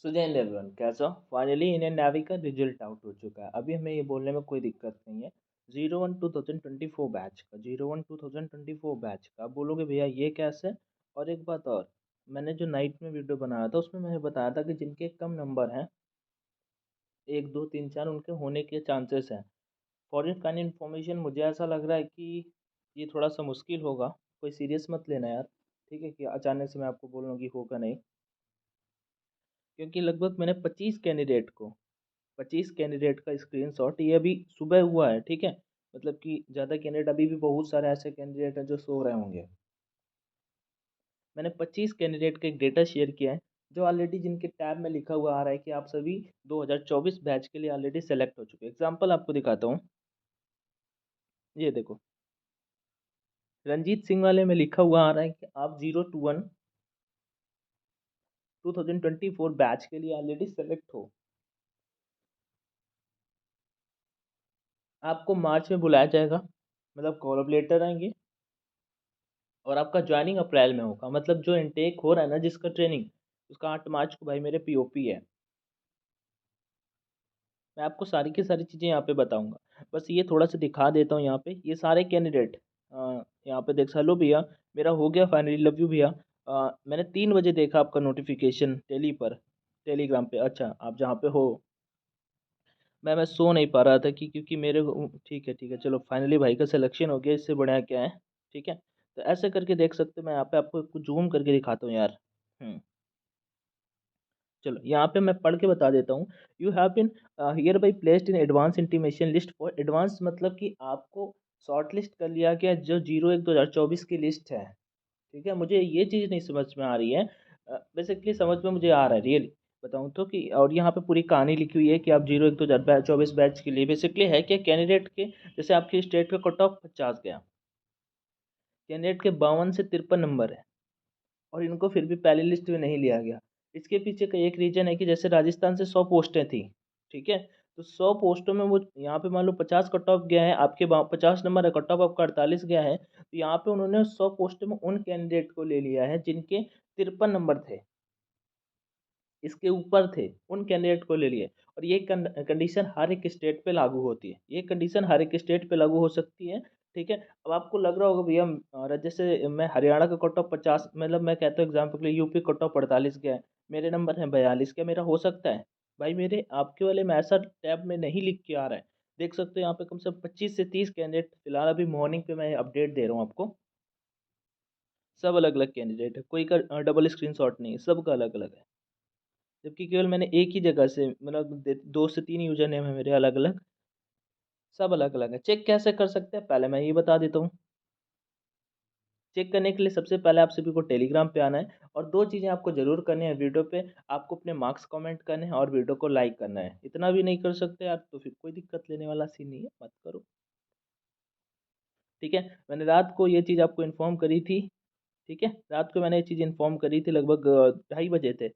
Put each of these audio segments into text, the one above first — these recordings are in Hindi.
सो जय एवरीवन, कैसे हो? फाइनली इंडियन नेवी का रिजल्ट आउट हो चुका है। अभी हमें ये बोलने में कोई दिक्कत नहीं है। 01 2024 बैच का 01 2024 बैच का आप बोलोगे भैया ये कैसे? और एक बात और, मैंने जो नाइट में वीडियो बनाया था उसमें मैंने बताया था कि जिनके कम नंबर हैं, 1 2 3 4, उनके होने के चांसेस हैं। फॉर योर काइंड इन्फॉर्मेशन, मुझे ऐसा लग रहा है कि ये थोड़ा सा मुश्किल होगा। कोई सीरियस मत लेना यार, ठीक है? कि अचानक से मैं आपको बोल रहा हूँ कि होगा नहीं, क्योंकि लगभग मैंने 25 कैंडिडेट का स्क्रीनशॉट, ये अभी सुबह हुआ है, ठीक है? मतलब कि ज़्यादा कैंडिडेट, अभी भी बहुत सारे ऐसे कैंडिडेट हैं जो सो रहे होंगे। मैंने 25 कैंडिडेट का एक डेटा शेयर किया है, जो ऑलरेडी जिनके टैब में लिखा हुआ आ रहा है कि आप सभी 2024 बैच के लिए ऑलरेडी सेलेक्ट हो चुके हैं। एग्जाम्पल आपको दिखाता हूँ, ये देखो। रंजीत सिंह वाले में लिखा हुआ आ रहा है कि आप 021 2024 बैच के लिए ऑलरेडी सेलेक्ट हो। आपको मार्च में बुलाया जाएगा, मतलब कॉल अप लेटर आएंगे, और आपका ज्वाइनिंग अप्रैल में होगा। मतलब जो इनटेक हो रहा है ना, जिसका ट्रेनिंग, उसका 8 मार्च को भाई मेरे पीओपी है। मैं आपको सारी की सारी चीज़ें यहाँ पे बताऊंगा। बस ये थोड़ा सा दिखा देता हूँ यहाँ पे, ये सारे कैंडिडेट यहाँ पे देख। हेलो भैया, मेरा हो गया फाइनली, लव यू भैया। मैंने 3 बजे देखा आपका नोटिफिकेशन टेलीग्राम पे। अच्छा, आप जहाँ पे हो, मैं सो नहीं पा रहा था कि क्योंकि मेरे ठीक है, ठीक है, चलो फाइनली भाई का सिलेक्शन हो गया, इससे बढ़िया क्या है। ठीक है, तो ऐसे करके देख सकते हो। मैं यहाँ पे आपको कुछ जूम करके दिखाता हूँ यार। चलो यहाँ पे मैं पढ़ के बता देता हूँ। You have been hereby placed in advance intimation list. For advance मतलब कि आपको शॉर्ट लिस्ट कर लिया गया, जो 01 2024 की लिस्ट है। ठीक है, मुझे ये चीज़ नहीं समझ में आ रही है। बेसिकली समझ में मुझे आ रहा है, रियली बताऊँ तो। कि और यहाँ पे पूरी कहानी लिखी हुई है कि आप 01 2024 बैच के लिए बेसिकली है क्या, कैंडिडेट के जैसे आपकी स्टेट का कट ऑफ 50 गया, कैंडिडेट के 52 से 53 नंबर है, और इनको फिर भी पहली लिस्ट में नहीं लिया गया। इसके पीछे का एक रीजन है कि जैसे राजस्थान से 100 पोस्टें थी, ठीक है? तो 100 पोस्टों में वो यहाँ पे मान लो 50 कट ऑफ गया है, आपके 50 नंबर है, कट ऑफ आपका 48 गया है, तो यहाँ पे उन्होंने 100 पोस्टों में उन कैंडिडेट को ले लिया है जिनके 53 नंबर थे, इसके ऊपर थे, उन कैंडिडेट को ले लिए। और ये कंडीशन हर एक स्टेट पे लागू होती है, ये कंडीशन हर एक स्टेट पे लागू हो सकती है। ठीक है, अब आपको लग रहा होगा भैया जैसे मैं हरियाणा का कट ऑफ 50, मतलब मैं कहता हूँ एग्जाम्पल के लिए, यूपी कट ऑफ 48 गया है, मेरे नंबर है 42, क्या मेरा हो सकता है? भाई मेरे आपके वाले में ऐसा टैब में नहीं लिख के आ रहा है। देख सकते हो यहाँ पे कम से कम 25 से 30 कैंडिडेट फिलहाल अभी मॉर्निंग पे मैं अपडेट दे रहा हूँ आपको। सब अलग अलग कैंडिडेट है, कोई का डबल स्क्रीनशॉट नहीं है, सबका अलग अलग है। जबकि केवल मैंने एक ही जगह से, मतलब 2 से 3 यूजर नेम है मेरे अलग अलग, सब अलग अलग है। चेक कैसे कर सकते हैं, पहले मैं ये बता देता हूँ। चेक करने के लिए सबसे पहले आप सभी को टेलीग्राम पे आना है, और दो चीज़ें आपको जरूर करनी है वीडियो पे। आपको अपने मार्क्स कमेंट करने हैं और वीडियो को लाइक करना है। इतना भी नहीं कर सकते यार तो फिर कोई दिक्कत लेने वाला सीन नहीं है, मत करो। ठीक है, मैंने रात को ये चीज़ आपको इन्फॉर्म करी थी। ठीक है, रात को मैंने ये चीज़ इन्फॉर्म करी थी, लगभग 2:30 बजे थे।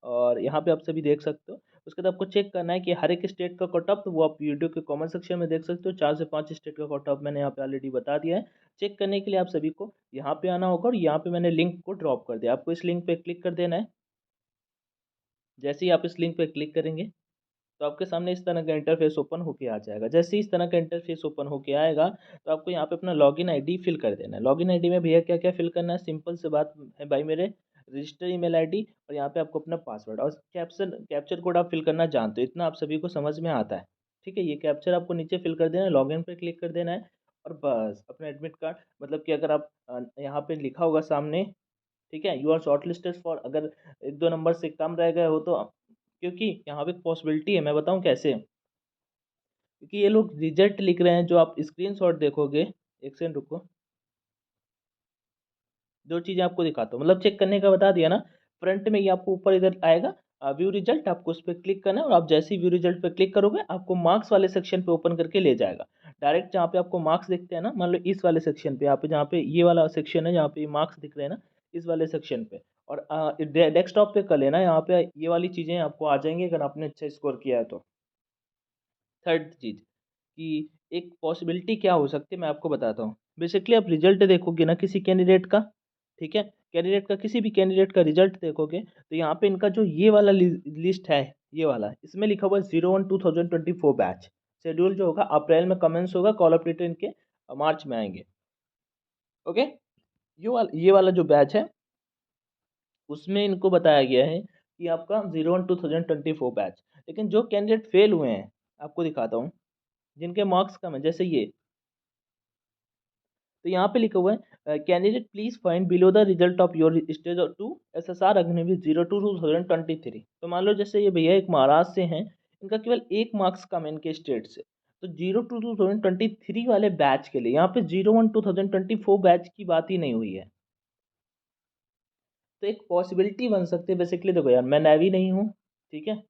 और यहाँ पे आप सभी देख सकते हो। उसके बाद आपको चेक करना है कि हर एक स्टेट का कट ऑफ, तो वो आप वीडियो के कमेंट सेक्शन में देख सकते हो। 4 से 5 स्टेट का कट ऑफ मैंने यहाँ पे ऑलरेडी बता दिया है। चेक करने के लिए आप सभी को यहाँ पे आना होगा, और यहाँ पे मैंने लिंक को ड्रॉप कर दिया, आपको इस लिंक पे क्लिक कर देना है। जैसे ही आप इस लिंक पे क्लिक करेंगे, तो आपके सामने इस तरह का इंटरफेस ओपन होके आ जाएगा। जैसे ही इस तरह का इंटरफेस ओपन होके आएगा, तो आपको यहाँ पे अपना लॉगिन आईडी फिल कर देना है। लॉगिन आईडी में भैया क्या क्या फिल करना है, सिंपल से बात है भाई मेरे। रजिस्टर ईमेल आईडी, और यहाँ पे आपको अपना पासवर्ड और कैप्चर कोड आप फिल करना जानते हो, इतना आप सभी को समझ में आता है। ठीक है, ये कैप्चर आपको नीचे फिल कर देना है, लॉगिन पे क्लिक कर देना है, और बस अपना एडमिट कार्ड, मतलब कि अगर आप यहाँ पे लिखा होगा सामने, ठीक है, you are short listed for, अगर 1 2 नंबर से कम रह गए हो तो, क्योंकि यहाँ पे पॉसिबिलिटी है, मैं बताऊँ कैसे। क्योंकि ये लोग रिजल्ट लिख रहे हैं, जो आप स्क्रीनशॉट देखोगे, एक सेकंड रुको, दो चीज़ें आपको दिखाता हूँ, मतलब चेक करने का बता दिया ना। फ्रंट में ये आपको ऊपर इधर आएगा व्यू रिजल्ट, आपको उस पर क्लिक करना है, और आप जैसे ही व्यू रिजल्ट पे क्लिक करोगे, आपको मार्क्स वाले सेक्शन पे ओपन करके ले जाएगा डायरेक्ट। जहाँ पे आपको मार्क्स दिखते हैं ना, मान लो इस वाले सेक्शन पे, यहाँ पे जहाँ पे ये वाला सेक्शन है, जहाँ पे मार्क्स दिख रहे हैं ना, इस वाले सेक्शन पे। और डेस्कटॉप पे कर लेना, यहाँ पे ये वाली चीज़ें आपको आ जाएंगी अगर आपने अच्छा स्कोर किया है तो। थर्ड चीज़, कि एक पॉसिबिलिटी क्या हो सकती है, मैं आपको बताता हूँ। बेसिकली आप रिजल्ट देखोगे ना किसी कैंडिडेट का, ठीक है, कैंडिडेट का, किसी भी कैंडिडेट का रिजल्ट देखोगे तो यहाँ पे इनका जो ये वाला लिस्ट है, ये वाला, इसमें लिखा हुआ है 01/2024 बैच। शेड्यूल जो होगा अप्रैल में कमेंस होगा, कॉल ऑफ ड्यूटी इनके मार्च में आएंगे। ओके, ये वाला जो बैच है उसमें इनको बताया गया है कि आपका 01/2024 बैच। लेकिन जो कैंडिडेट फेल हुए हैं, आपको दिखाता हूँ, जिनके मार्क्स कम है, जैसे ये, तो यहाँ पे लिखा हुआ है candidate please find below the result of your stage two SSR Agniveer 02/2023। तो मान लो जैसे ये भैया एक महाराष्ट्र से हैं, इनका केवल एक मार्क्स कम है इनके स्टेट से, तो 02/2023 वाले बैच के लिए यहाँ पे 01/2024 बैच की बात ही नहीं हुई है। तो एक पॉसिबिलिटी बन सकती है, बेसिकली देखो यार, मैं नेवी नहीं हूँ, ठीक है,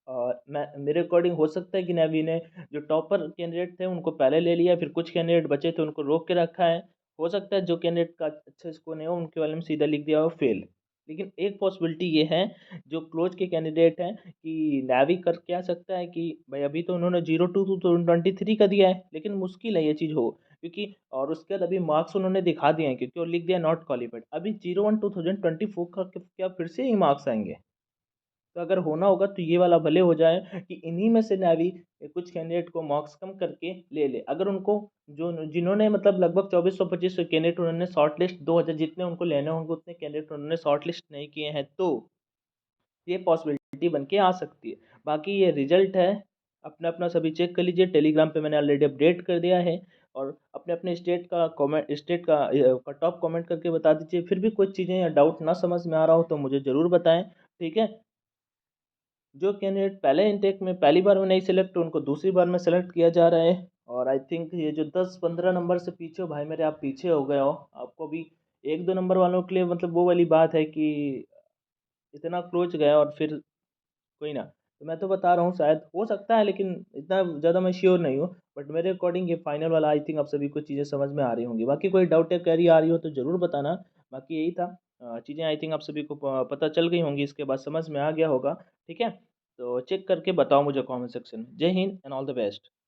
और मैं, मेरे अकॉर्डिंग हो सकता है कि नेवी ने जो टॉपर कैंडिडेट थे उनको पहले ले लिया, फिर कुछ कैंडिडेट बचे थे उनको रोक के रखा है। हो सकता है जो कैंडिडेट का अच्छे स्कोर नहीं हो उनके वाले में सीधा लिख दिया हो फेल। लेकिन एक पॉसिबिलिटी ये है, जो क्लोज के कैंडिडेट हैं, कि नेवी कर क्या सकता है कि भाई अभी तो उन्होंने 02/2023 का दिया है, लेकिन मुश्किल है ये चीज़ हो, क्योंकि और उसके बाद अभी मार्क्स उन्होंने दिखा दिए हैं, क्योंकि वो लिख दिया नॉट क्वालिफाइड। अभी 01/2024 का क्या फिर से ही मार्क्स आएंगे? तो अगर होना होगा तो ये वाला भले हो जाए कि इन्हीं में से नेवी कुछ कैंडिडेट को मार्क्स कम करके ले ले, अगर उनको, जो जिन्होंने मतलब लगभग 2425 कैंडिडेट उन्होंने शॉर्ट लिस्ट 2000 जितने उनको लेने होंगे उतने कैंडिडेट उन्होंने शॉर्ट लिस्ट नहीं किए हैं, तो ये पॉसिबिलिटी बन के आ सकती है। बाकी ये रिजल्ट है, अपना अपना सभी चेक कर लीजिए, टेलीग्राम पे मैंने ऑलरेडी अपडेट कर दिया है। और अपने अपने स्टेट का कमेंट, स्टेट का कट ऑफ कमेंट करके बता दीजिए। फिर भी कुछ चीज़ें या डाउट ना समझ में आ रहा हो तो मुझे ज़रूर बताएं, ठीक है। जो कैंडिडेट पहले इनटेक में पहली बार में नहीं सिलेक्ट, उनको दूसरी बार में सेलेक्ट किया जा रहा है। और आई थिंक ये जो 10-15 नंबर से पीछे हो भाई मेरे, आप पीछे हो गए हो, आपको भी 1-2 नंबर वालों के लिए मतलब वो वाली बात है कि इतना क्लोज गया और फिर कोई ना। तो मैं तो बता रहा हूँ, शायद हो सकता है, लेकिन इतना ज़्यादा मैं श्योर नहीं हूँ। बट मेरे अकॉर्डिंग ये फाइनल वाला आई थिंक आप सभी को चीज़ें समझ में आ रही होंगी। बाकी कोई डाउट या क्वेरी आ रही हो तो ज़रूर बताना। बाकी यही था, चीज़ें आई थिंक आप सभी को पता चल गई होंगी, इसके बाद समझ में आ गया होगा, ठीक है। तो चेक करके बताओ मुझे कमेंट सेक्शन में। जय Hind and all the best.